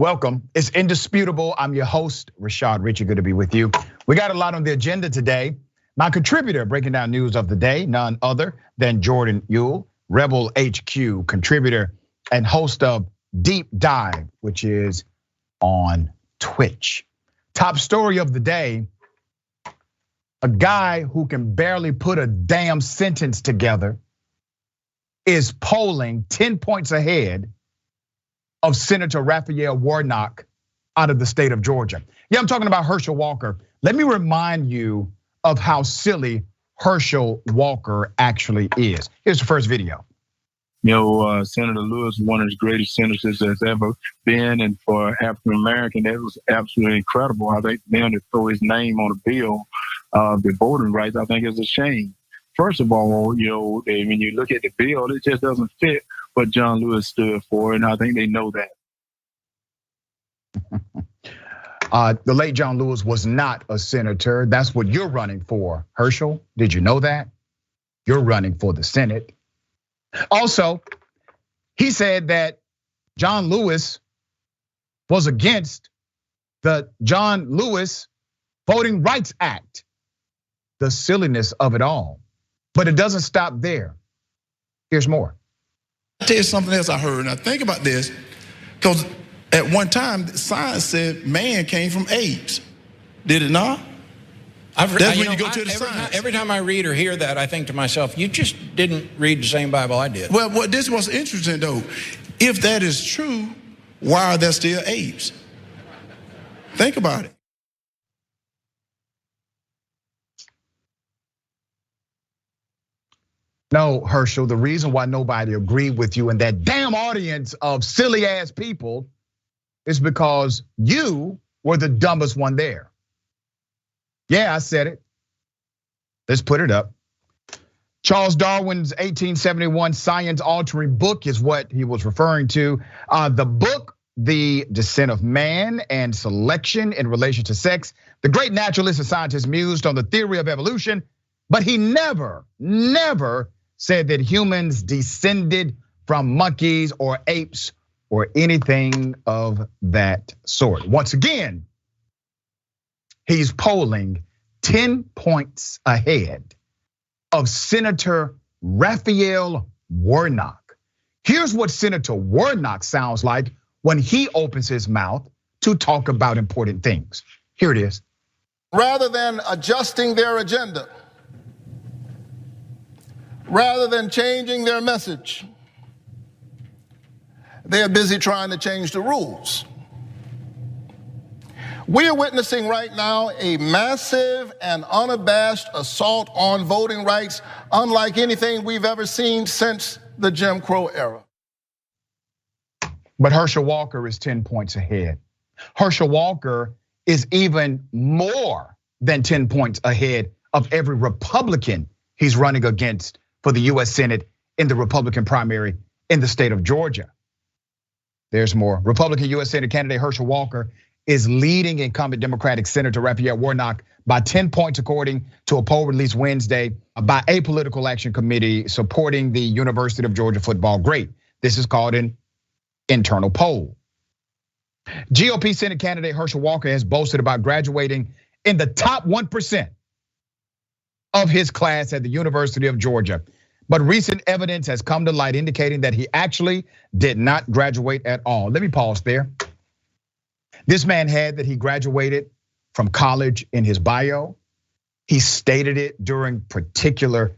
Welcome. It's Indisputable. I'm your host, Richey. Good to be with you. We got a lot on the agenda today. My contributor breaking down news of the day, none other than Jordan Uhl, Rebel HQ contributor and host of Deep Dive, which is on Twitch. Top story of the day, a guy who can barely put a damn sentence together is polling 10 points ahead of Senator Raphael Warnock out of the state of Georgia. Yeah, I'm talking about Herschel Walker. Let me remind you of how silly Herschel Walker actually is. Here's the first video. Senator Lewis, one of the greatest senators that's ever been, and for African American, that was absolutely incredible. I think them to throw his name on a bill, the voting rights, I think is a shame. First of all, when you look at the bill, it just doesn't fit what John Lewis stood for, and I think they know that. The late John Lewis was not a senator. That's what you're running for, Herschel. Did you know that? You're running for the Senate. Also, he said that John Lewis was against the John Lewis Voting Rights Act. The silliness of it all. But it doesn't stop there. Here's more. I'll tell you something else I heard. Now think about this, because at one time science said man came from apes. Did it not? That's when you go to the science. Every time I read or hear that, I think to myself, you just didn't read the same Bible I did. Well, this was interesting though. If that is true, why are there still apes? Think about it. No, Herschel, the reason why nobody agreed with you and that damn audience of silly ass people is because you were the dumbest one there. Yeah, I said it. Let's put it up. Charles Darwin's 1871 science-altering book is what he was referring to. The book, The Descent of Man and Selection in Relation to Sex. The great naturalist and scientist mused on the theory of evolution, but he never said that humans descended from monkeys or apes or anything of that sort. Once again, he's polling 10 points ahead of Senator Raphael Warnock. Here's what Senator Warnock sounds like when he opens his mouth to talk about important things. Here it is. Rather than adjusting their agenda, rather than changing their message, they are busy trying to change the rules. We are witnessing right now a massive and unabashed assault on voting rights, unlike anything we've ever seen since the Jim Crow era. But Herschel Walker is 10 points ahead. Herschel Walker is even more than 10 points ahead of every Republican he's running against for the US Senate in the Republican primary in the state of Georgia. There's more. Republican US Senate candidate Herschel Walker is leading incumbent Democratic Senator Raphael Warnock by 10 points, according to a poll released Wednesday by a political action committee supporting the University of Georgia football great. This is called an internal poll. GOP Senate candidate Herschel Walker has boasted about graduating in the top 1% of his class at the University of Georgia. But recent evidence has come to light indicating that he actually did not graduate at all. Let me pause there. This man had that he graduated from college in his bio. He stated it during particular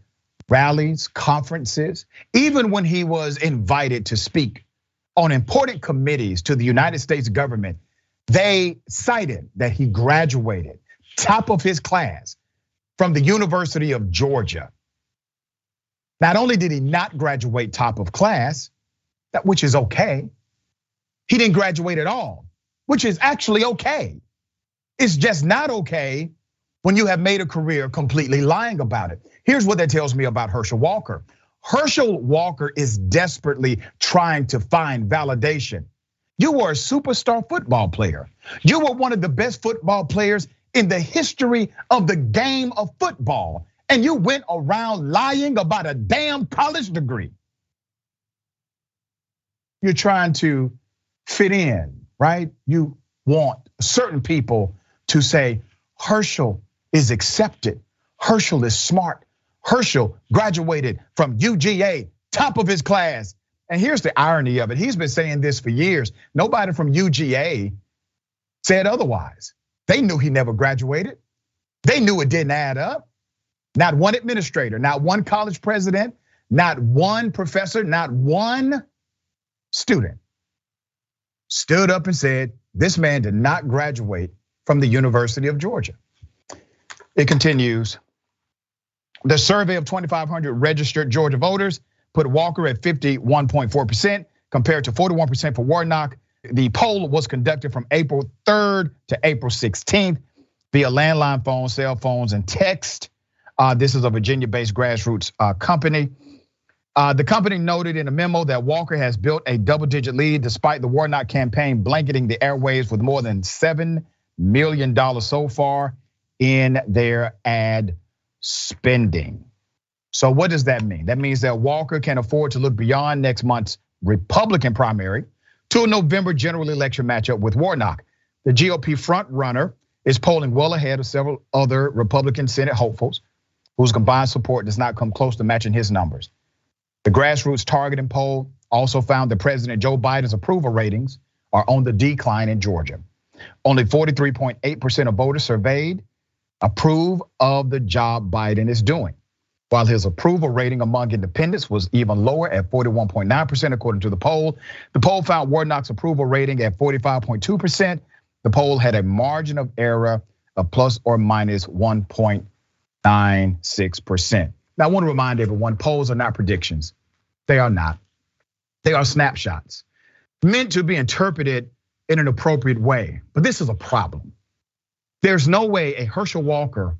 rallies, conferences, even when he was invited to speak on important committees to the United States government. They cited that he graduated top of his class from the University of Georgia. Not only did he not graduate top of class, which is okay, he didn't graduate at all, which is actually okay. It's just not okay when you have made a career completely lying about it. Here's what that tells me about Herschel Walker. Herschel Walker is desperately trying to find validation. You were a superstar football player. You were one of the best football players in the history of the game of football. And you went around lying about a damn college degree. You're trying to fit in, right? You want certain people to say, Herschel is accepted. Herschel is smart. Herschel graduated from UGA, top of his class. And here's the irony of it. He's been saying this for years. Nobody from UGA said otherwise. They knew he never graduated. They knew it didn't add up. Not one administrator, not one college president, not one professor, not one student stood up and said, this man did not graduate from the University of Georgia. It continues. The survey of 2,500 registered Georgia voters put Walker at 51.4% compared to 41% for Warnock. The poll was conducted from April 3rd to April 16th via landline phones, cell phones, and text. This is a Virginia-based grassroots company. The company noted in a memo that Walker has built a double-digit lead despite the Warnock campaign blanketing the airwaves with more than $7 million so far in their ad spending. So what does that mean? That means that Walker can afford to look beyond next month's Republican primary to a November general election matchup with Warnock. The GOP front runner is polling well ahead of several other Republican Senate hopefuls whose combined support does not come close to matching his numbers. The grassroots targeting poll also found that President Joe Biden's approval ratings are on the decline in Georgia. Only 43.8% of voters surveyed approve of the job Biden is doing, while his approval rating among independents was even lower at 41.9% according to the poll. The poll found Warnock's approval rating at 45.2%. The poll had a margin of error of plus or minus 1.96%. Now I want to remind everyone, polls are not predictions. They are not. They are snapshots meant to be interpreted in an appropriate way. But this is a problem. There's no way a Herschel Walker,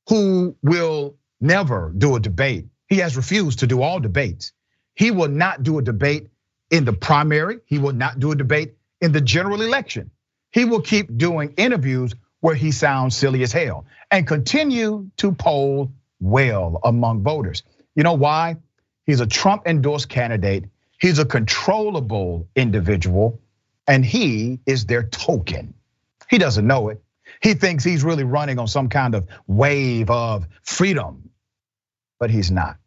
who will never do a debate, he has refused to do all debates. He will not do a debate in the primary. He will not do a debate in the general election. He will keep doing interviews where he sounds silly as hell and continue to poll well among voters. You know why? He's a Trump endorsed candidate. He's a controllable individual, and he is their token. He doesn't know it. He thinks he's really running on some kind of wave of freedom, but he's not.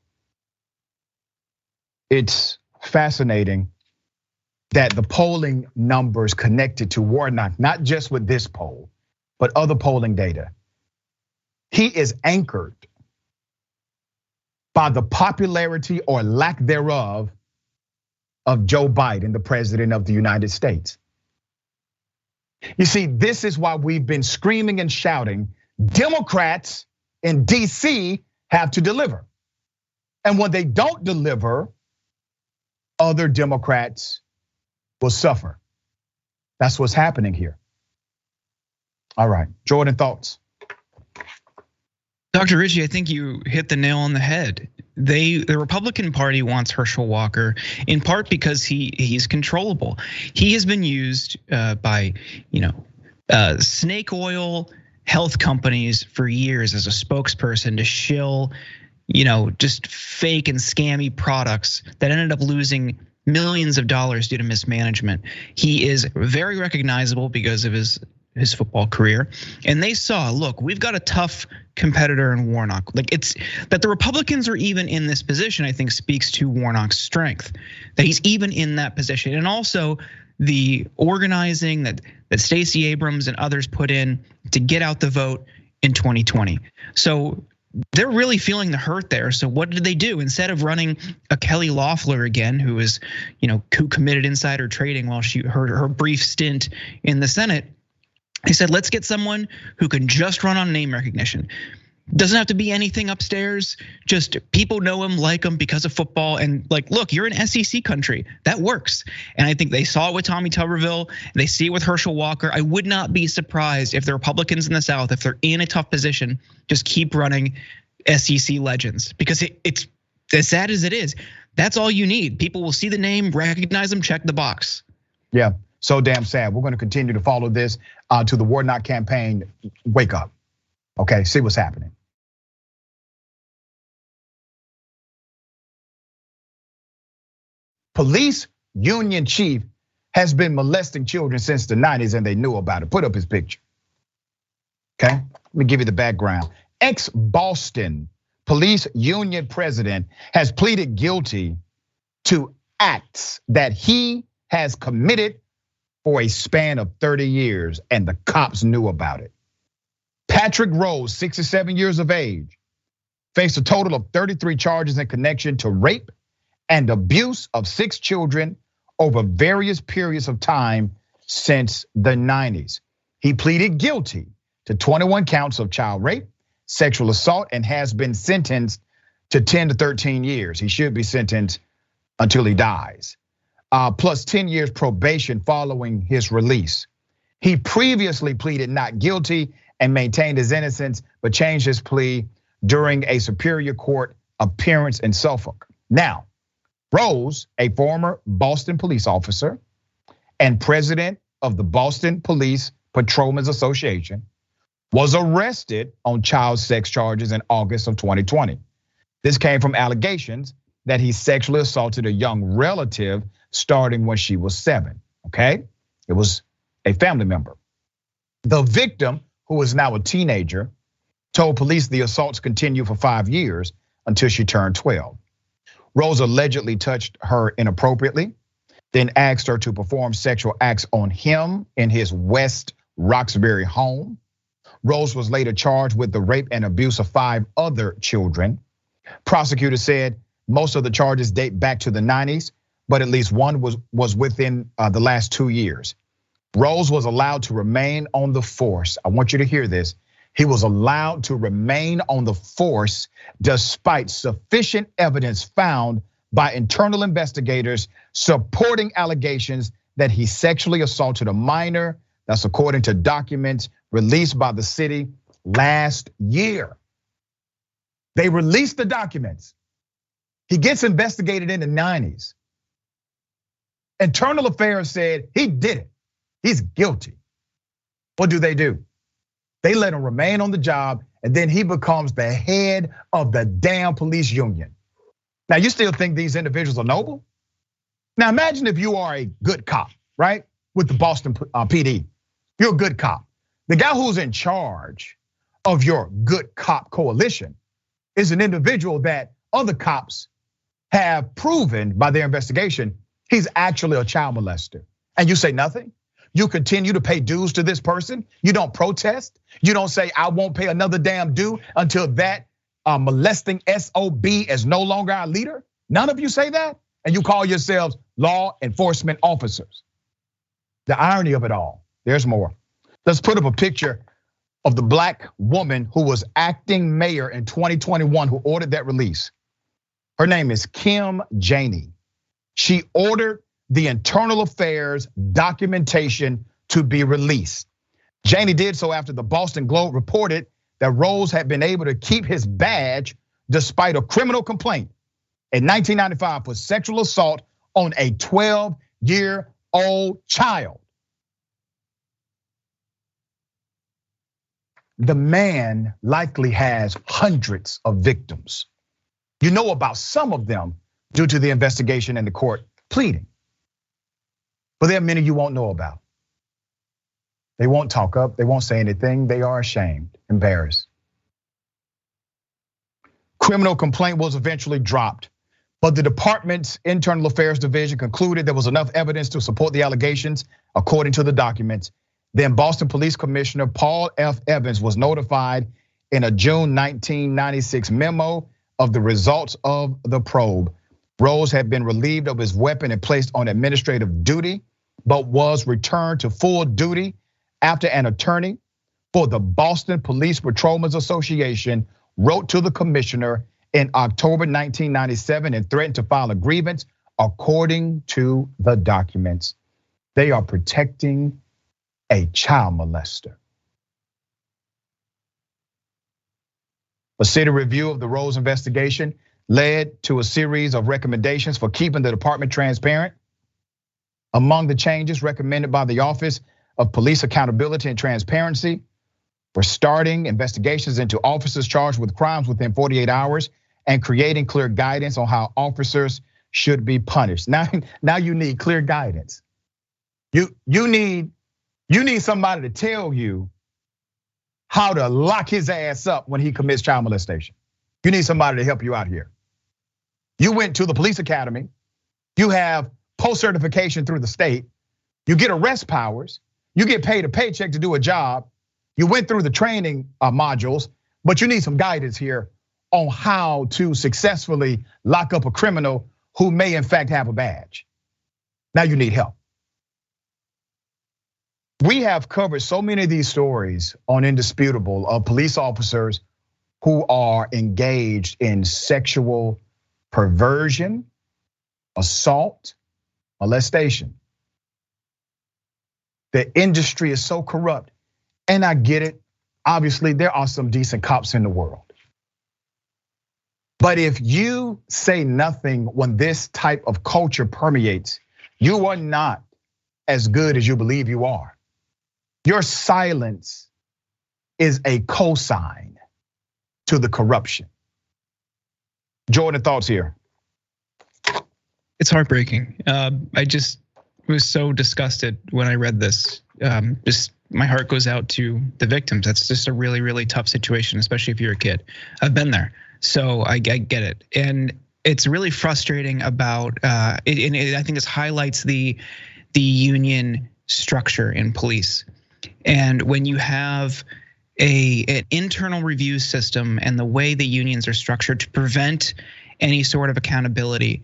It's fascinating that the polling numbers connected to Warnock, not just with this poll, but other polling data, he is anchored by the popularity or lack thereof of Joe Biden, the president of the United States. You see, this is why we've been screaming and shouting, Democrats in DC have to deliver. And when they don't deliver, other Democrats will suffer. That's what's happening here. All right, Jordan, thoughts? Dr. Richey, I think you hit the nail on the head. The Republican Party wants Herschel Walker in part because he's controllable. He has been used by snake oil health companies for years as a spokesperson to shill just fake and scammy products that ended up losing millions of dollars due to mismanagement. He is very recognizable because of his football career, and they saw, look, we've got a tough competitor in Warnock. Like, it's that the Republicans are even in this position, I think speaks to Warnock's strength, that he's even in that position. And also the organizing that Stacey Abrams and others put in to get out the vote in 2020. So they're really feeling the hurt there. So what did they do? Instead of running a Kelly Loeffler again, who is, who committed insider trading while her brief stint in the Senate, they said, let's get someone who can just run on name recognition. Doesn't have to be anything upstairs. Just people know him, like him because of football. And like, look, you're an SEC country. That works. And I think they saw it with Tommy Tuberville. They see it with Herschel Walker. I would not be surprised if the Republicans in the South, if they're in a tough position, just keep running SEC legends, because it's as sad as it is. That's all you need. People will see the name, recognize them, check the box. Yeah. So damn sad. We're going to continue to follow this to the Warnock campaign. Wake up. Okay, see what's happening. Police union chief has been molesting children since the 90s and they knew about it. Put up his picture. Okay, let me give you the background. Ex-Boston Police Union president has pleaded guilty to acts that he has committed for a span of 30 years, and the cops knew about it. Patrick Rose, 67 years of age, faced a total of 33 charges in connection to rape and abuse of 6 children over various periods of time since the 90s. He pleaded guilty to 21 counts of child rape, sexual assault, and has been sentenced to 10 to 13 years. He should be sentenced until he dies, plus 10 years probation following his release. He previously pleaded not guilty and maintained his innocence, but changed his plea during a Superior Court appearance in Suffolk. Now, Rose, a former Boston police officer and president of the Boston Police Patrolmen's Association, was arrested on child sex charges in August of 2020. This came from allegations that he sexually assaulted a young relative starting when she was 7, okay? It was a family member. The victim, who is now a teenager, told police the assaults continued for 5 years until she turned 12. Rose allegedly touched her inappropriately, then asked her to perform sexual acts on him in his West Roxbury home. Rose was later charged with the rape and abuse of 5 other children. Prosecutors said most of the charges date back to the 90s, but at least one was within the last 2 years. Rose was allowed to remain on the force. I want you to hear this. He was allowed to remain on the force despite sufficient evidence found by internal investigators supporting allegations that he sexually assaulted a minor. That's according to documents released by the city last year. They released the documents. He gets investigated in the 90s. Internal Affairs said he did it. He's guilty. What do? They let him remain on the job, and then he becomes the head of the damn police union. Now, you still think these individuals are noble? Now, imagine if you are a good cop, right? With the Boston PD. You're a good cop. The guy who's in charge of your good cop coalition is an individual that other cops have proven by their investigation he's actually a child molester. And you say nothing? You continue to pay dues to this person? You don't protest? You don't say, I won't pay another damn due until that molesting SOB is no longer our leader? None of you say that? And you call yourselves law enforcement officers. The irony of it all, there's more. Let's put up a picture of the black woman who was acting mayor in 2021 who ordered that release. Her name is Kim Janey. She ordered the internal affairs documentation to be released. Janey did so after the Boston Globe reported that Rose had been able to keep his badge despite a criminal complaint in 1995 for sexual assault on a 12-year-old child. The man likely has hundreds of victims. You know about some of them due to the investigation and the court pleading. But there are many you won't know about. They won't talk up, they won't say anything, they are ashamed, embarrassed. Criminal complaint was eventually dropped, but the department's internal affairs division concluded there was enough evidence to support the allegations, according to the documents. Then Boston Police Commissioner Paul F. Evans was notified in a June 1996 memo of the results of the probe. Rose had been relieved of his weapon and placed on administrative duty, but was returned to full duty after an attorney for the Boston Police Patrolmen's Association wrote to the commissioner in October 1997 and threatened to file a grievance. According to the documents, they are protecting a child molester. A city review of the Rose investigation led to a series of recommendations for keeping the department transparent. Among the changes recommended by the Office of Police Accountability and Transparency were starting investigations into officers charged with crimes within 48 hours and creating clear guidance on how officers should be punished. Now you need clear guidance. You need somebody to tell you how to lock his ass up when he commits child molestation. You need somebody to help you out here. You went to the police academy. You have post-certification through the state. You get arrest powers. You get paid a paycheck to do a job. You went through the training modules, but you need some guidance here on how to successfully lock up a criminal who may in fact have a badge. Now you need help. We have covered so many of these stories on Indisputable of police officers who are engaged in sexual perversion, assault, molestation. The industry is so corrupt, and I get it. Obviously, there are some decent cops in the world. But if you say nothing when this type of culture permeates, you are not as good as you believe you are. Your silence is a cosign to the corruption. Jordan, thoughts here? It's heartbreaking. I just was so disgusted when I read this. Just my heart goes out to the victims. That's just a really, really tough situation, especially if you're a kid. I've been there, so I get it. And it's really frustrating about, and I think this highlights the union structure in police. And when you have an internal review system and the way the unions are structured to prevent any sort of accountability,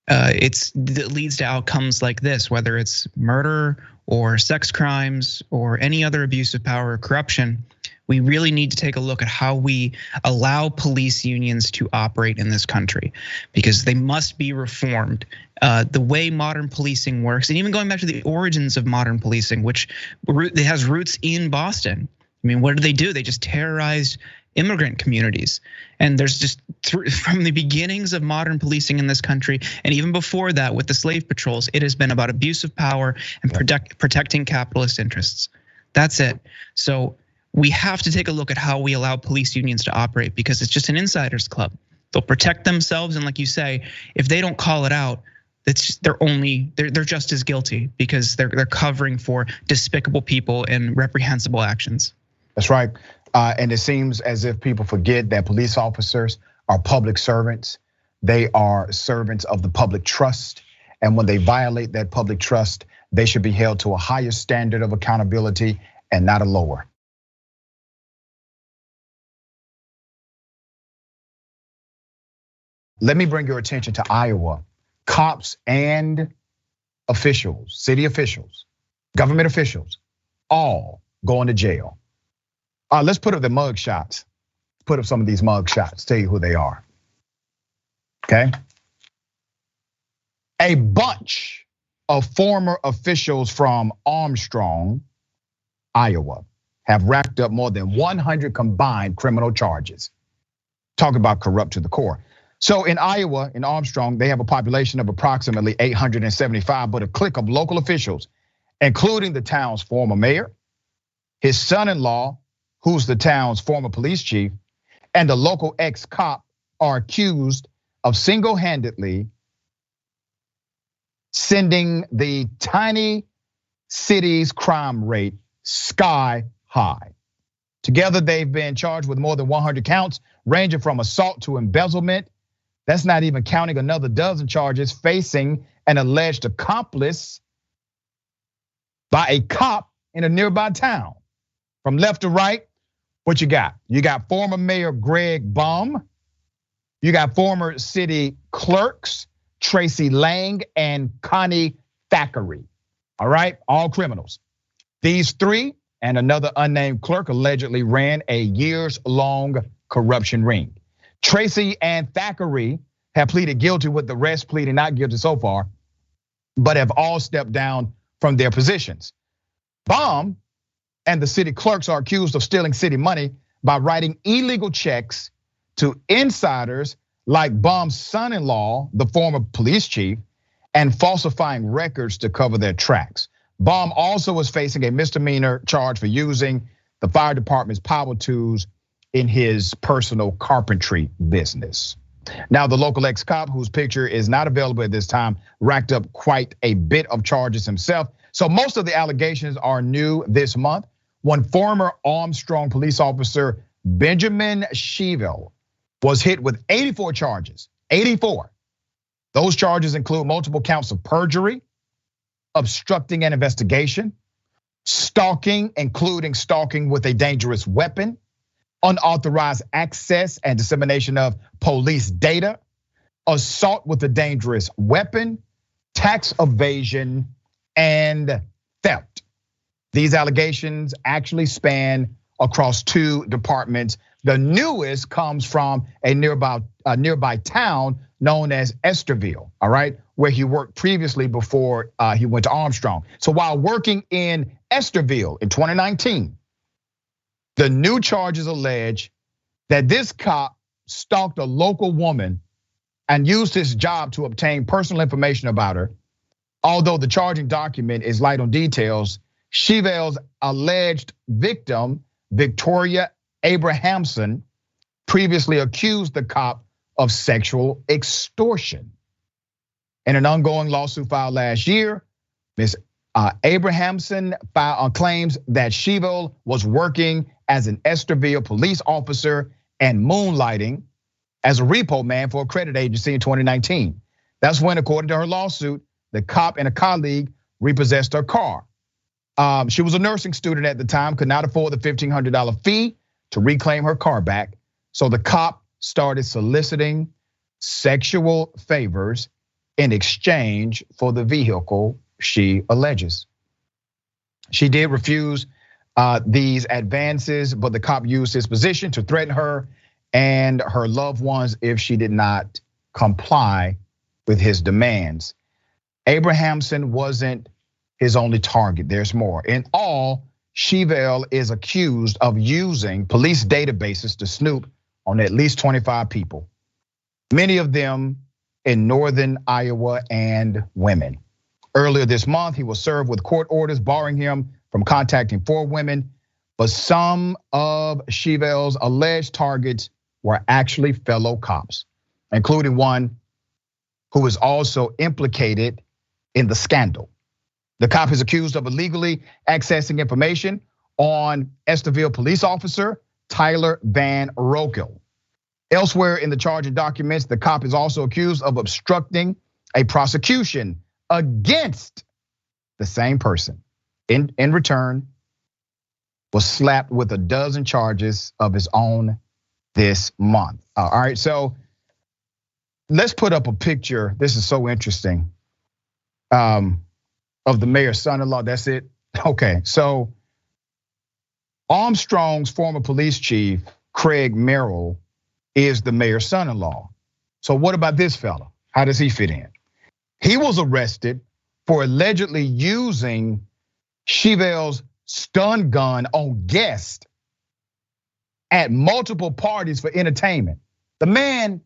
it leads to outcomes like this, whether it's murder or sex crimes or any other abuse of power or corruption. We really need to take a look at how we allow police unions to operate in this country, because they must be reformed. The way modern policing works, and even going back to the origins of modern policing, which it has roots in Boston. I mean, what do? They just terrorized immigrant communities. And there's just, from the beginnings of modern policing in this country, and even before that with the slave patrols, it has been about abuse of power and protecting capitalist interests. That's it. So we have to take a look at how we allow police unions to operate, because it's just an insider's club. They'll protect themselves, and like you say, if they don't call it out, they're just as guilty, because they're covering for despicable people and reprehensible actions. That's right. And it seems as if people forget that police officers are public servants. They are servants of the public trust. And when they violate that public trust, they should be held to a higher standard of accountability and not a lower. Let me bring your attention to Iowa. Cops and officials, city officials, government officials, all going to jail. Let's put up the mug shots. Put up some of these mug shots, tell you who they are. Okay. A bunch of former officials from Armstrong, Iowa, have racked up more than 100 combined criminal charges. Talk about corrupt to the core. So in Iowa, in Armstrong, they have a population of approximately 875, but a clique of local officials, including the town's former mayor, his son-in-law, who's the town's former police chief, and the local ex-cop, are accused of single-handedly sending the tiny city's crime rate sky high. Together, they've been charged with more than 100 counts, ranging from assault to embezzlement. That's not even counting another dozen charges facing an alleged accomplice by a cop in a nearby town. From left to right, what you got? You got former Mayor Greg Baum. You got former city clerks, Tracy Lang and Connie Thackeray. All right, all criminals. These three and another unnamed clerk allegedly ran a years-long corruption ring. Tracy and Thackeray have pleaded guilty, with the rest pleading not guilty so far, but have all stepped down from their positions. Baum and the city clerks are accused of stealing city money by writing illegal checks to insiders like Baum's son-in-law, the former police chief, and falsifying records to cover their tracks. Baum also is facing a misdemeanor charge for using the fire department's power tools in his personal carpentry business. Now, the local ex-cop, whose picture is not available at this time, racked up quite a bit of charges himself. So most of the allegations are new this month. One former Armstrong police officer, Benjamin Sheville, was hit with 84 charges, 84. Those charges include multiple counts of perjury, obstructing an investigation, stalking, including stalking with a dangerous weapon, unauthorized access and dissemination of police data, assault with a dangerous weapon, tax evasion, and theft. These allegations actually span across 2 departments. The newest comes from a nearby town known as Esterville, all right, where he worked previously before he went to Armstrong. So while working in Esterville in 2019, the new charges allege that this cop stalked a local woman and used his job to obtain personal information about her. Although the charging document is light on details, Sheville's alleged victim, Victoria Abrahamson, previously accused the cop of sexual extortion. In an ongoing lawsuit filed last year, Ms. Abrahamson claims that Sheville was working as an Esterville police officer and moonlighting as a repo man for a credit agency in 2019. That's when, according to her lawsuit, the cop and a colleague repossessed her car. She was a nursing student at the time, could not afford the $1,500 fee to reclaim her car back. So the cop started soliciting sexual favors in exchange for the vehicle, she alleges. She did refuse these advances, but the cop used his position to threaten her and her loved ones if she did not comply with his demands. Abrahamson wasn't his only target, there's more. In all, Sheville is accused of using police databases to snoop on at least 25 people, many of them in northern Iowa and women. Earlier this month, he was served with court orders barring him from contacting 4 women, but some of Sheville's alleged targets were actually fellow cops, including one who is also implicated in the scandal. The cop is accused of illegally accessing information on Esterville police officer Tyler Van Rokel. Elsewhere in the charging documents, the cop is also accused of obstructing a prosecution against the same person. In return, was slapped with a dozen charges of his own this month. All right, so let's put up a picture. This is so interesting. Of the mayor's son-in-law, that's it? Okay, so Armstrong's former police chief, Craig Merrill, is the mayor's son-in-law. So what about this fella? How does he fit in? He was arrested for allegedly using Sheville's stun gun on guests at multiple parties for entertainment. The man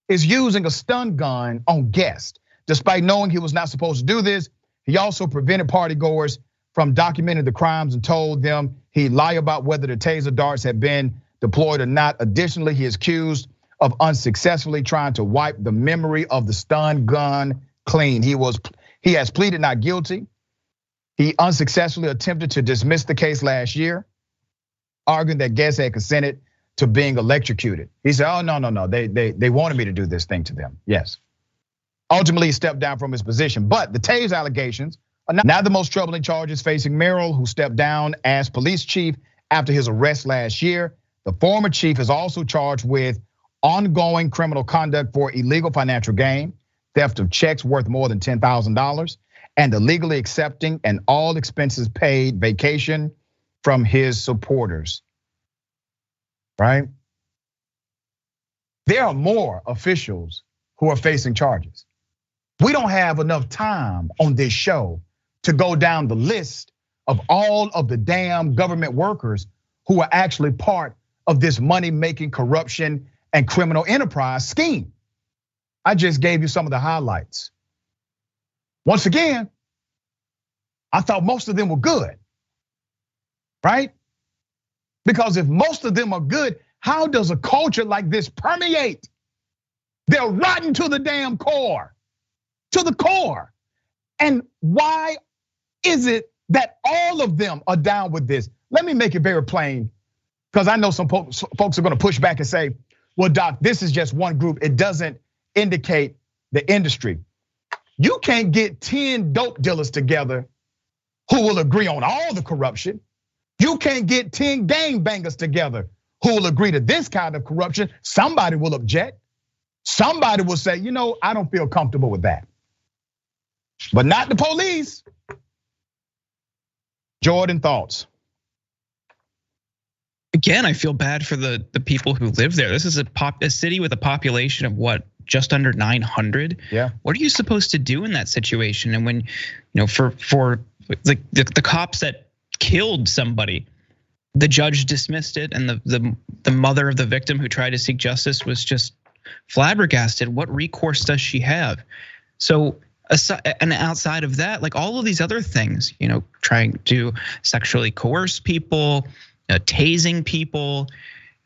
is using a stun gun on guests. Despite knowing he was not supposed to do this, he also prevented partygoers from documenting the crimes and told them he'd lie about whether the taser darts had been deployed or not. Additionally, he is accused of unsuccessfully trying to wipe the memory of the stun gun clean. He has pleaded not guilty. He unsuccessfully attempted to dismiss the case last year, arguing that guests had consented to being electrocuted. He said, "Oh no, they wanted me to do this thing to them." Yes. Ultimately, he stepped down from his position, but the Taves allegations are now the most troubling charges facing Merrill, who stepped down as police chief after his arrest last year. The former chief is also charged with ongoing criminal conduct for illegal financial gain, theft of checks worth more than $10,000, and illegally accepting an all expenses paid vacation from his supporters, right? There are more officials who are facing charges. We don't have enough time on this show to go down the list of all of the damn government workers who are actually part of this money-making, corruption, and criminal enterprise scheme. I just gave you some of the highlights. Once again, I thought most of them were good, right? Because if most of them are good, how does a culture like this permeate? They're rotten to the damn core, to the core. And why is it that all of them are down with this? Let me make it very plain, because I know some folks are gonna push back and say, well, Doc, this is just one group. It doesn't indicate the industry. You can't get 10 dope dealers together who will agree on all the corruption. You can't get 10 gangbangers together who will agree to this kind of corruption. Somebody will object. Somebody will say, I don't feel comfortable with that. But not the police. Jordan, thoughts? Again, I feel bad for the people who live there. This is a city with a population of what, just under 900. Yeah. What are you supposed to do in that situation? And when, for the cops that killed somebody, the judge dismissed it, and the mother of the victim who tried to seek justice was just flabbergasted. What recourse does she have? So, and outside of that, like all of these other things, trying to sexually coerce people, tasing people,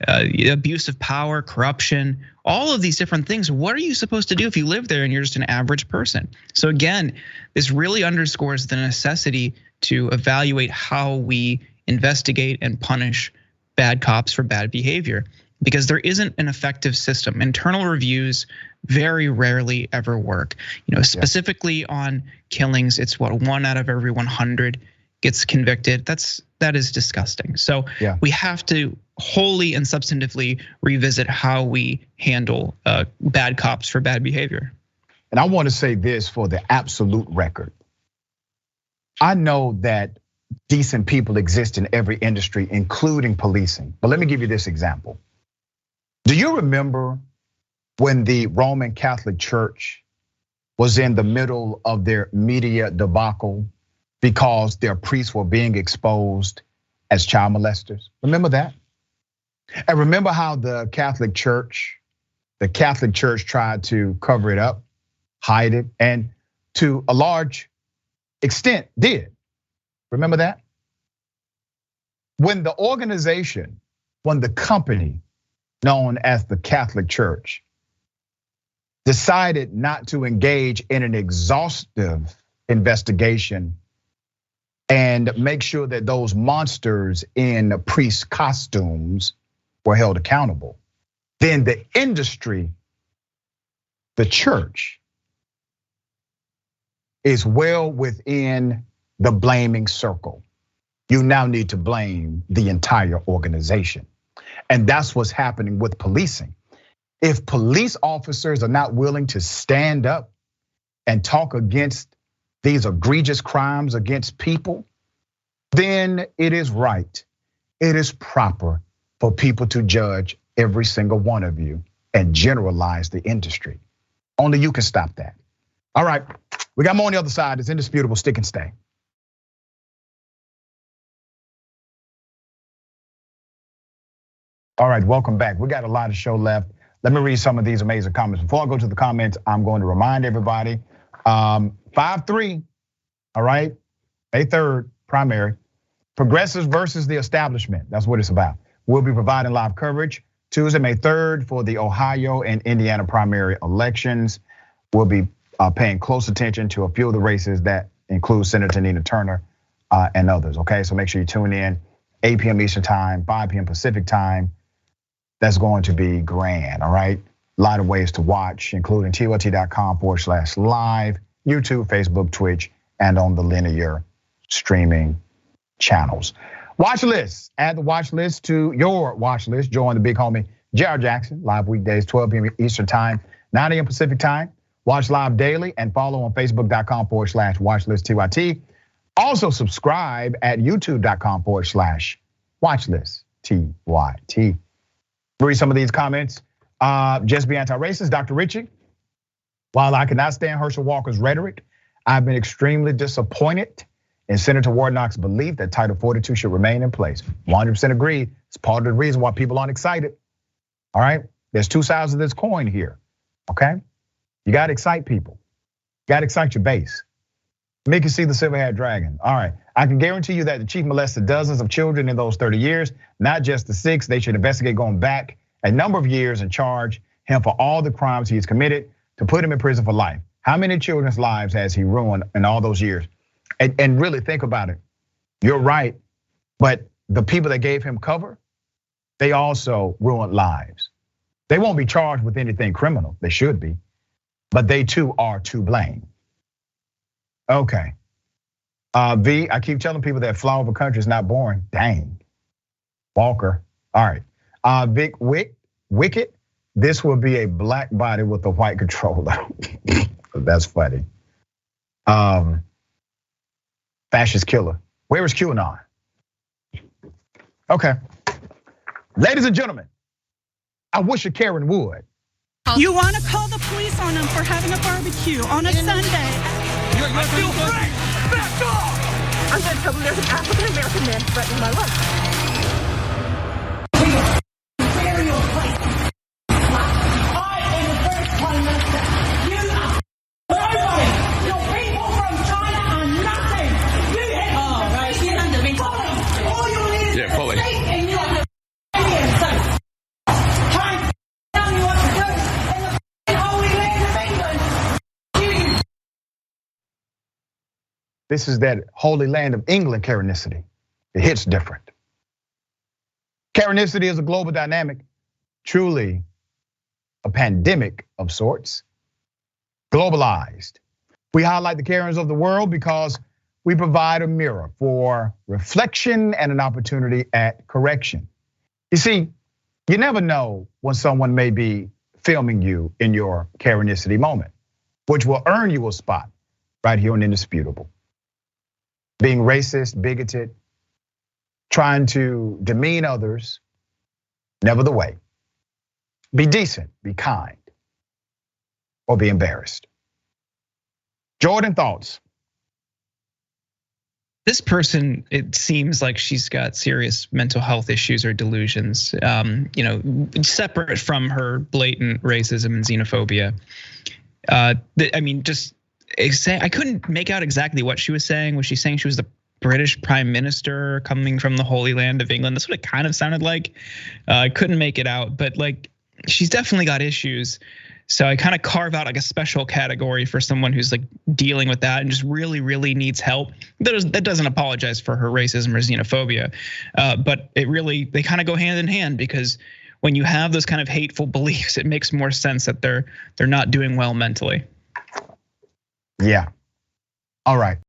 abuse of power, corruption, all of these different things. What are you supposed to do if you live there and you're just an average person? So again, this really underscores the necessity to evaluate how we investigate and punish bad cops for bad behavior, because there isn't an effective system. Internal reviews very rarely ever work. Specifically on killings, it's what, 1 out of every 100 gets convicted. That is disgusting. So we have to wholly and substantively revisit how we handle bad cops for bad behavior. And I want to say this for the absolute record. I know that decent people exist in every industry, including policing. But let me give you this example. Do you remember when the Roman Catholic Church was in the middle of their media debacle because their priests were being exposed as child molesters? Remember that? And remember how the Catholic Church tried to cover it up, hide it, and to a large extent did. Remember that? When the company known as the Catholic Church decided not to engage in an exhaustive investigation and make sure that those monsters in priest costumes were held accountable, then the industry, the church, is well within the blaming circle. You now need to blame the entire organization. And that's what's happening with policing. If police officers are not willing to stand up and talk against these egregious crimes against people, then it is right, it is proper for people to judge every single one of you and generalize the industry. Only you can stop that. All right, we got more on the other side. It's Indisputable, stick and stay. All right, welcome back. We got a lot of show left. Let me read some of these amazing comments. Before I go to the comments, I'm going to remind everybody, 5-3, all right, May 3rd, primary. Progressives versus the establishment, that's what it's about. We'll be providing live coverage Tuesday, May 3rd for the Ohio and Indiana primary elections. We'll be paying close attention to a few of the races that include Senator Nina Turner and others, okay? So make sure you tune in, 8 p.m. Eastern time, 5 p.m. Pacific time. That's going to be grand, all right? A lot of ways to watch, including TLT.com/live, YouTube, Facebook, Twitch, and on the linear streaming channels. Watch list, add the watch list to your watch list. Join the big homie, J.R. Jackson, live weekdays, 12 p.m. Eastern time, 9 a.m. Pacific time. Watch live daily and follow on Facebook.com/watchlistTYT. Also subscribe at YouTube.com/watchlistTYT. Read some of these comments. Just be anti-racist, Dr. Richey. While I cannot stand Herschel Walker's rhetoric, I've been extremely disappointed in Senator Warnock's belief that Title 42 should remain in place. 100% agree. It's part of the reason why people aren't excited. All right, there's two sides of this coin here, okay? You gotta excite people. You gotta excite your base. Make you see the silver-haired dragon. All right, I can guarantee you that the chief molested dozens of children in those 30 years, not just the 6. They should investigate going back a number of years and charge him for all the crimes he has committed to put him in prison for life. How many children's lives has he ruined in all those years? And really think about it. You're right, but the people that gave him cover, they also ruined lives. They won't be charged with anything criminal. They should be, but they too are to blame. Okay. V, I keep telling people that fly over country is not boring. Dang. Walker. All right. Vic Wicked. This will be a black body with a white controller. That's funny. Fascist killer. Where is QAnon? Okay. Ladies and gentlemen, I wish a Karen would. You want to call the police on them for having a barbecue on a Sunday. I feel free. Back off! I'm going to tell them there's an African-American man threatening my life. This is that holy land of England Karenicity. It hits different. Karenicity is a global dynamic, truly a pandemic of sorts, globalized. We highlight the Karens of the world because we provide a mirror for reflection and an opportunity at correction. You see, you never know when someone may be filming you in your Karenicity moment, which will earn you a spot right here on Indisputable. Being racist, bigoted, trying to demean others, never the way. Be decent, be kind, or be embarrassed. Jordan, thoughts? This person, it seems like she's got serious mental health issues or delusions, separate from her blatant racism and xenophobia. I couldn't make out exactly what she was saying. Was she saying she was the British Prime Minister coming from the Holy Land of England? That's what it kind of sounded like. I couldn't make it out, but like she's definitely got issues. So I kind of carve out like a special category for someone who's like dealing with that and just really, really needs help. That doesn't apologize for her racism or xenophobia, but they kind of go hand in hand, because when you have those kind of hateful beliefs, it makes more sense that they're not doing well mentally. Yeah. All right.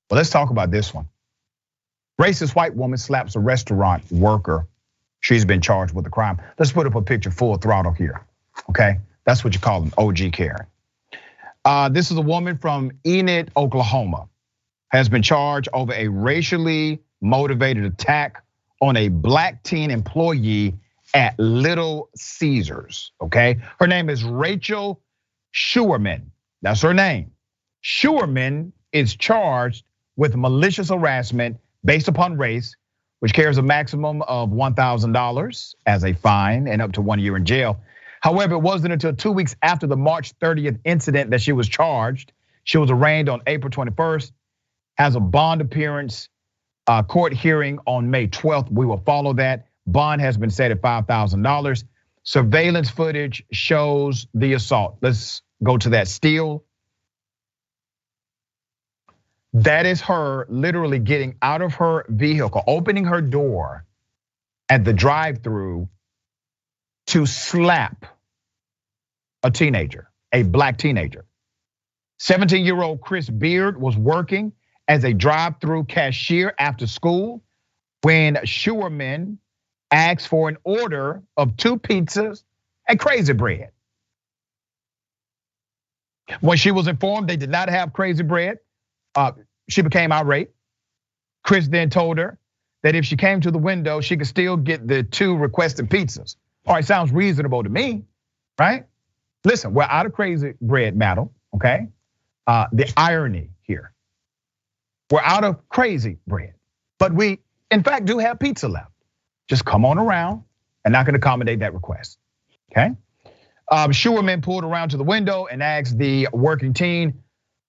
Well, let's talk about this one. Racist white woman slaps a restaurant worker. She's been charged with a crime. Let's put up a picture full throttle here, okay? That's what you call an OG Karen. This is a woman from Enid, Oklahoma, has been charged over a racially motivated attack on a black teen employee at Little Caesars, okay? Her name is Rachel Schuerman, that's her name. Schuerman is charged with malicious harassment based upon race, which carries a maximum of $1,000 as a fine and up to 1 year in jail. However, it wasn't until 2 weeks after the March 30th incident that she was charged. She was arraigned on April 21st, has a bond appearance, court hearing on May 12th. We will follow that. Bond has been set at $5,000. Surveillance footage shows the assault. Let's go to that still. That is her literally getting out of her vehicle, opening her door at the drive-through to slap a teenager, a black teenager. 17-year-old Chris Beard was working as a drive-through cashier after school when Schuerman asked for an order of 2 pizzas and crazy bread. When she was informed they did not have crazy bread, she became irate. Chris then told her that if she came to the window, she could still get the 2 requested pizzas. All right, sounds reasonable to me, right? Listen, we're out of crazy bread, madam, okay? The irony here. We're out of crazy bread, but we, in fact, do have pizza left. Just come on around and I can accommodate that request, okay? Schuerman pulled around to the window and asked the working teen,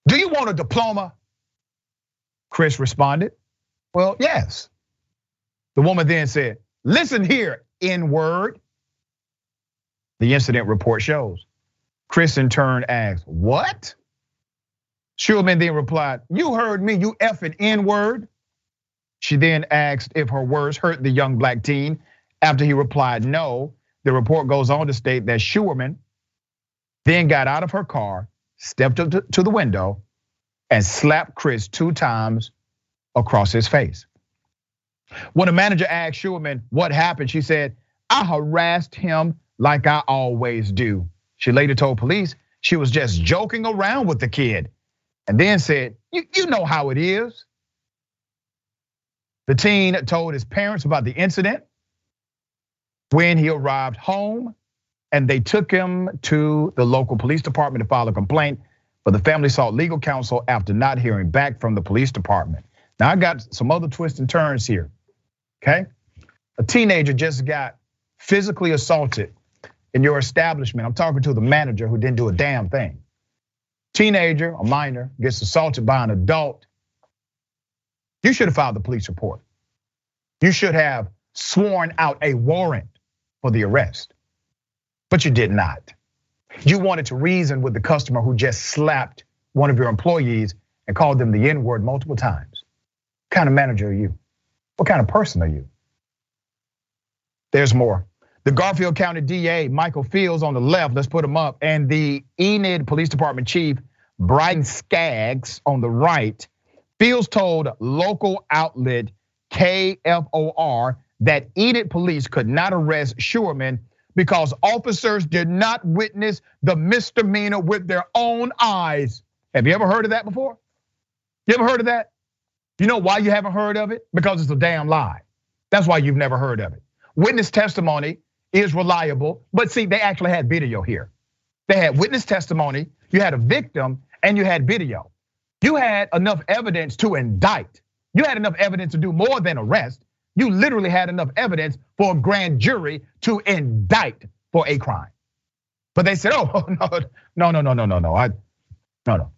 "Do you want a diploma?" Chris responded, "Well, yes." The woman then said, "Listen here, N-word." The incident report shows Chris in turn asked, what? Schumann then replied, you heard me, you effing N-word. She then asked if her words hurt the young black teen. After he replied no, the report goes on to state that Schumann then got out of her car, stepped up to the window, and slapped Chris 2 times across his face. When the manager asked Schumann what happened, she said, I harassed him like I always do. She later told police she was just joking around with the kid, and then said, you know how it is. The teen told his parents about the incident when he arrived home, and they took him to the local police department to file a complaint, but the family sought legal counsel after not hearing back from the police department. Now I got some other twists and turns here, okay? A teenager just got physically assaulted in your establishment. I'm talking to the manager who didn't do a damn thing. Teenager, a minor, gets assaulted by an adult. You should have filed the police report. You should have sworn out a warrant for the arrest, but you did not. You wanted to reason with the customer who just slapped one of your employees and called them the N-word multiple times. What kind of manager are you? What kind of person are you? There's more. The Garfield County DA, Michael Fields on the left, let's put him up, and the Enid Police Department Chief, Brian Skaggs on the right. Fields told local outlet KFOR that Enid police could not arrest Schumann because officers did not witness the misdemeanor with their own eyes. Have you ever heard of that before? You ever heard of that? You know why you haven't heard of it? Because it's a damn lie. That's why you've never heard of it. Witness testimony is reliable, but see, they actually had video here. They had witness testimony, you had a victim, and you had video. You had enough evidence to indict. You had enough evidence to do more than arrest. You literally had enough evidence for a grand jury to indict for a crime. But they said, oh, no.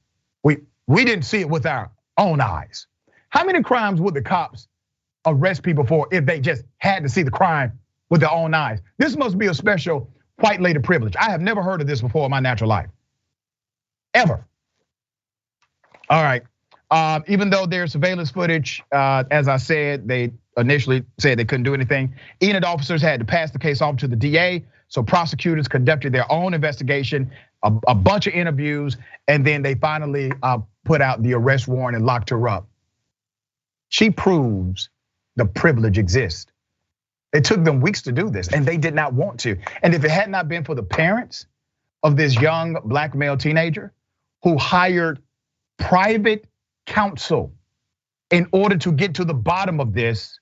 We didn't see it with our own eyes. How many crimes would the cops arrest people for if they just had to see the crime with their own eyes? This must be a special white lady privilege. I have never heard of this before in my natural life, ever. All right, even though there's surveillance footage, as I said, they initially said they couldn't do anything. Enid officers had to pass the case off to the DA, so prosecutors conducted their own investigation, a bunch of interviews, and then they finally put out the arrest warrant and locked her up. She proves the privilege exists. It took them weeks to do this, and they did not want to. And if it had not been for the parents of this young black male teenager who hired private counsel in order to get to the bottom of this,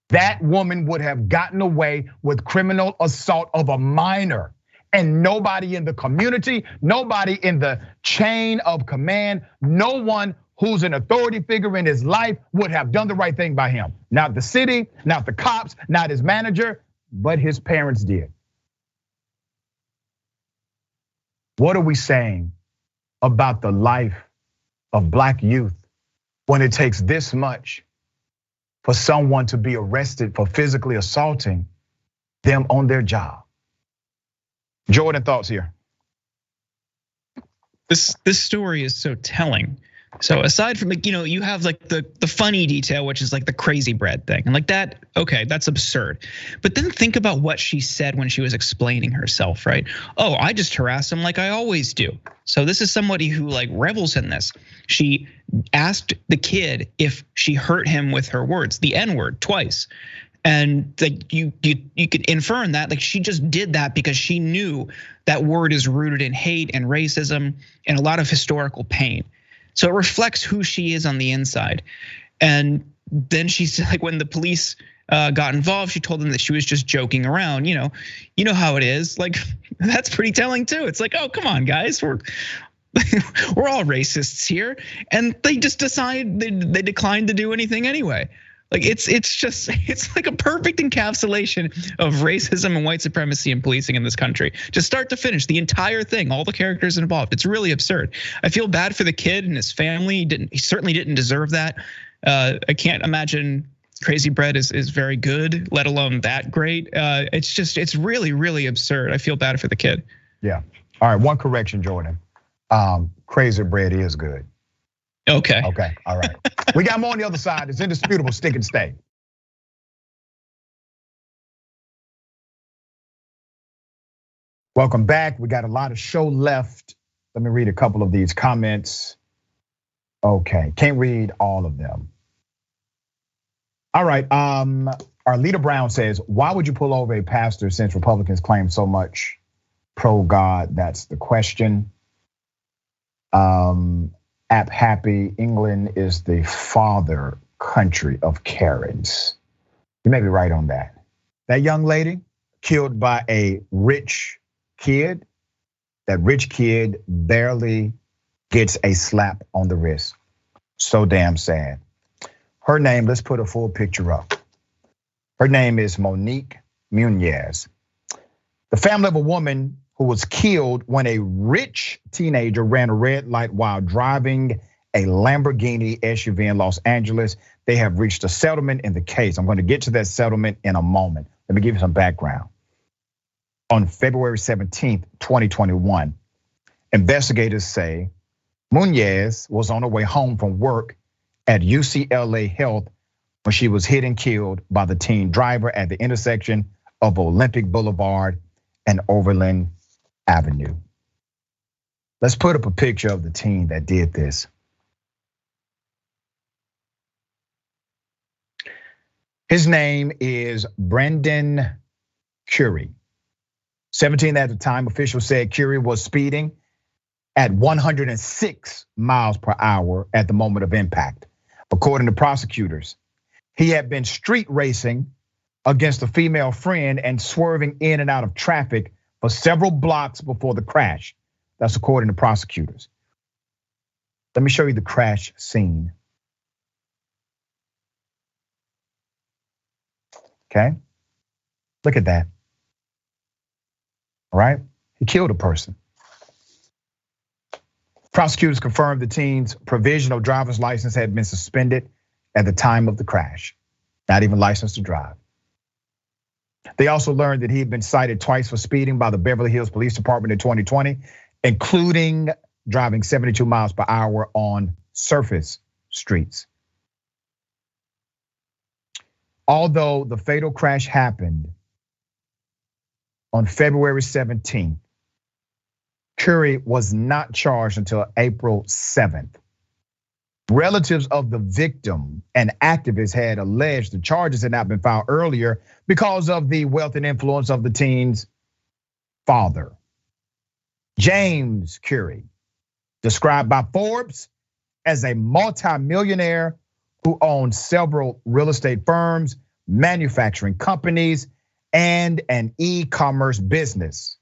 that woman would have gotten away with criminal assault of a minor. And nobody in the community, nobody in the chain of command, no one who's an authority figure in his life would have done the right thing by him. Not the city, not the cops, not his manager, but his parents did. What are we saying about the life of black youth when it takes this much for someone to be arrested for physically assaulting them on their job? Jordan, thoughts here? This story is so telling. So aside from you have like the funny detail, which is like the crazy bread thing, and like that, okay, that's absurd. But then think about what she said when she was explaining herself, right? Oh, I just harass him like I always do. So this is somebody who like revels in this. She asked the kid if she hurt him with her words, the N-word twice. And like you could infer in that, like she just did that because she knew that word is rooted in hate and racism and a lot of historical pain. So it reflects who she is on the inside. And then she's like, when the police got involved, she told them that she was just joking around. You know how it is. Like that's pretty telling too. It's like, oh, come on, guys, we're all racists here, and they just decide they declined to do anything anyway. Like it's like a perfect encapsulation of racism and white supremacy and policing in this country, just start to finish, the entire thing, all the characters involved. It's really absurd. I feel bad for the kid and his family. He certainly didn't deserve that. I can't imagine Crazy Bread is very good, let alone that great. It's really, really absurd. I feel bad for the kid. Yeah. All right, one correction, Jordan. Crazy bread is good. Okay. Okay, all right. We got more on the other side. It's indisputable, stick and stay. Welcome back. We got a lot of show left. Let me read a couple of these comments. Okay, can't read all of them. All right, Arlita Brown says, why would you pull over a pastor since Republicans claim so much pro-God? That's the question. App Happy, England is the father country of Karens. You may be right on that. That young lady killed by a rich kid, that rich kid barely gets a slap on the wrist. So damn sad. Her name, let's put a full picture up. Her name is Monique Munez. The family of a woman who was killed when a rich teenager ran a red light while driving a Lamborghini SUV in Los Angeles. They have reached a settlement in the case. I'm going to get to that settlement in a moment. Let me give you some background. On February 17th, 2021, investigators say Munez was on her way home from work at UCLA Health when she was hit and killed by the teen driver at the intersection of Olympic Boulevard and Overland Avenue. Let's put up a picture of the teen that did this. His name is Brendan Curie. 17 at the time, officials said Curie was speeding at 106 miles per hour at the moment of impact. According to prosecutors, he had been street racing against a female friend and swerving in and out of traffic for several blocks before the crash. That's according to prosecutors. Let me show you the crash scene. Okay, look at that. All right, he killed a person. Prosecutors confirmed the teen's provisional driver's license had been suspended at the time of the crash, not even licensed to drive. They also learned that he had been cited twice for speeding by the Beverly Hills Police Department in 2020, including driving 72 miles per hour on surface streets. Although the fatal crash happened on February 17th, Curie was not charged until April 7th. Relatives of the victim and activists had alleged the charges had not been filed earlier because of the wealth and influence of the teen's father. James Curie, described by Forbes as a multimillionaire who owned several real estate firms, manufacturing companies, and an e-commerce business.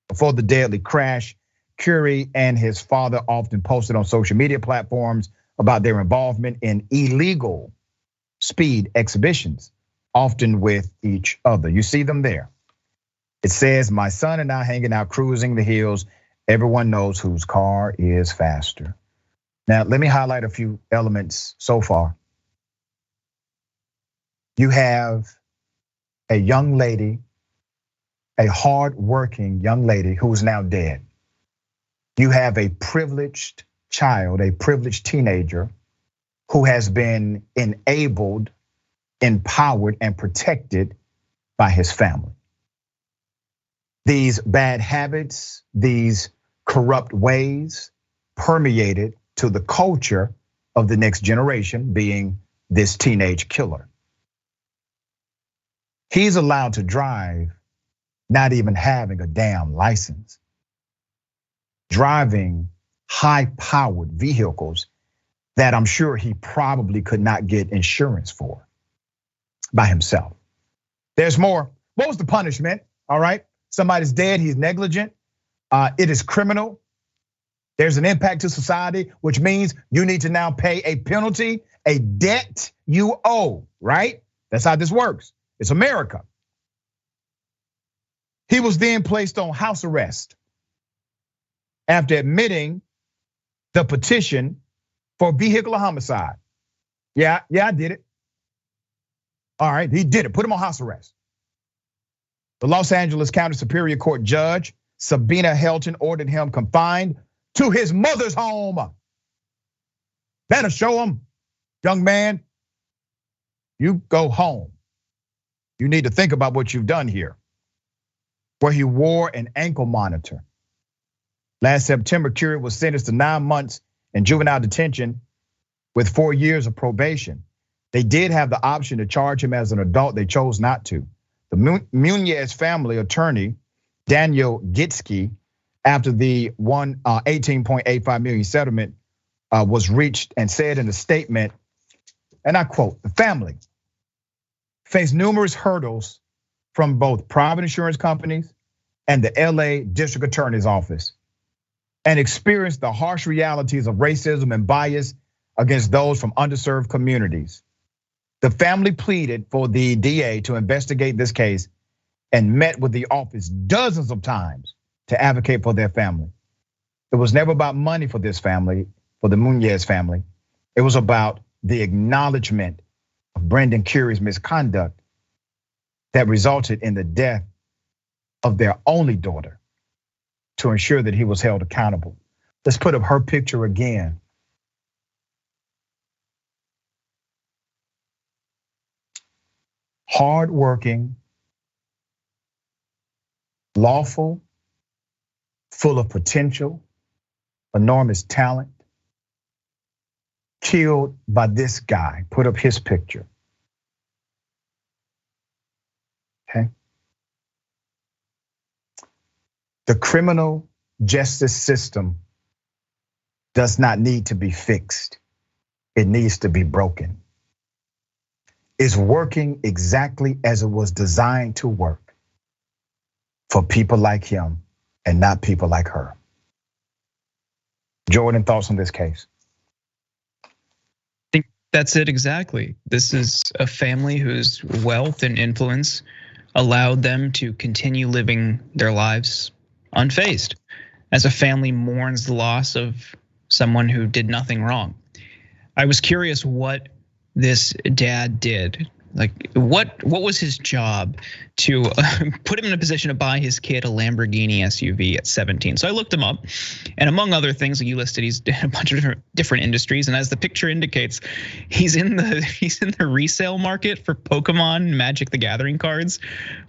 Before the deadly crash, Curie and his father often posted on social media platforms about their involvement in illegal speed exhibitions, often with each other. You see them there. It says, my son and I hanging out, cruising the hills. Everyone knows whose car is faster. Now, let me highlight a few elements so far. You have a young lady, a hardworking young lady who is now dead. You have a privileged child, a privileged teenager who has been enabled, empowered, and protected by his family. These bad habits, these corrupt ways permeated to the culture of the next generation, being this teenage killer. He's allowed to drive, not even having a damn license. Driving high-powered vehicles that I'm sure he probably could not get insurance for by himself. There's more. What was the punishment? All right, somebody's dead, he's negligent. It is criminal. There's an impact to society, which means you need to now pay a penalty, a debt you owe, right? That's how this works. It's America. He was then placed on house arrest after admitting the petition for vehicular homicide. Yeah, I did it. All right, he did it, put him on house arrest. The Los Angeles County Superior Court judge Sabina Helton ordered him confined to his mother's home. That'll show him, young man, you go home. You need to think about what you've done here. Where he wore an ankle monitor. Last September, Curry was sentenced to 9 months in juvenile detention with 4 years of probation. They did have the option to charge him as an adult. They chose not to. The Munez family attorney, Daniel Gitsky, after the $18.85 million settlement was reached, and said in a statement, and I quote, the family faced numerous hurdles from both private insurance companies and the LA District Attorney's Office, and experienced the harsh realities of racism and bias against those from underserved communities. The family pleaded for the DA to investigate this case and met with the office dozens of times to advocate for their family. It was never about money for this family, for the Munez family. It was about the acknowledgement of Brendan Curry's misconduct that resulted in the death of their only daughter, to ensure that he was held accountable. Let's put up her picture again. Hardworking, lawful, full of potential, enormous talent, killed by this guy. Put up his picture. Okay. The criminal justice system does not need to be fixed. It needs to be broken. It's working exactly as it was designed to work for people like him and not people like her. Jordan, thoughts on this case? I think that's it exactly. This is a family whose wealth and influence allowed them to continue living their lives unfazed, as a family mourns the loss of someone who did nothing wrong. I was curious what this dad did. Like, what was his job to put him in a position to buy his kid a Lamborghini SUV at 17? So I looked him up, and among other things, like you listed, he's in a bunch of different industries. And as the picture indicates, he's in the resale market for Pokemon Magic the Gathering cards,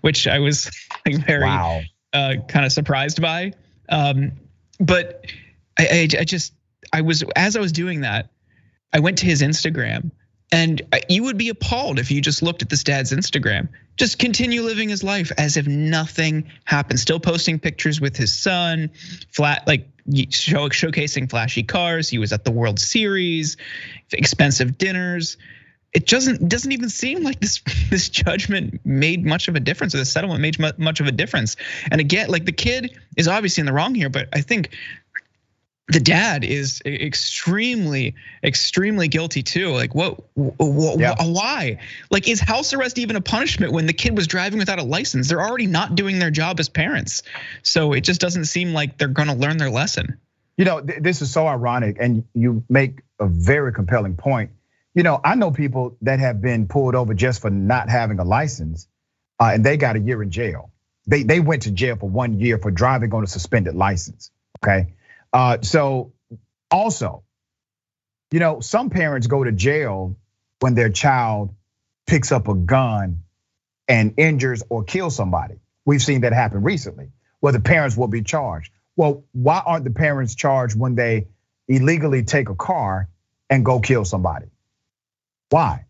which I was like very kind of surprised by. But I was doing that, I went to his Instagram. And you would be appalled if you just looked at this dad's Instagram. Just continue living his life as if nothing happened. Still posting pictures with his son, showcasing flashy cars. He was at the World Series, expensive dinners. It doesn't even seem like this judgment made much of a difference, or the settlement made much of a difference. And again, like, the kid is obviously in the wrong here, but I think the dad is extremely, extremely guilty too. Like, why? Like, is house arrest even a punishment when the kid was driving without a license? They're already not doing their job as parents. So it just doesn't seem like they're gonna learn their lesson. You know, this is so ironic, and you make a very compelling point. You know, I know people that have been pulled over just for not having a license, and they got a year in jail. They went to jail for 1 year for driving on a suspended license, okay? So also, you know, some parents go to jail when their child picks up a gun and injures or kills somebody. We've seen that happen recently, where the parents will be charged. Well, why aren't the parents charged when they illegally take a car and go kill somebody? Why?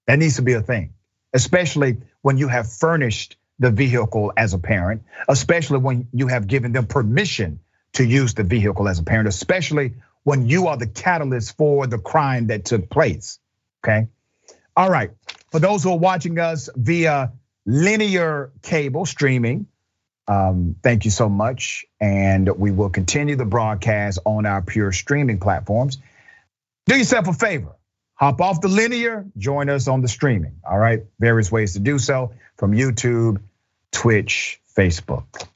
That needs to be a thing, especially when you have furnished the vehicle as a parent, especially when you have given them permission to use the vehicle as a parent, especially when you are the catalyst for the crime that took place, okay? All right, for those who are watching us via linear cable streaming, thank you so much. And we will continue the broadcast on our pure streaming platforms. Do yourself a favor, hop off the linear, join us on the streaming, all right? Various ways to do so, from YouTube, Twitch, Facebook.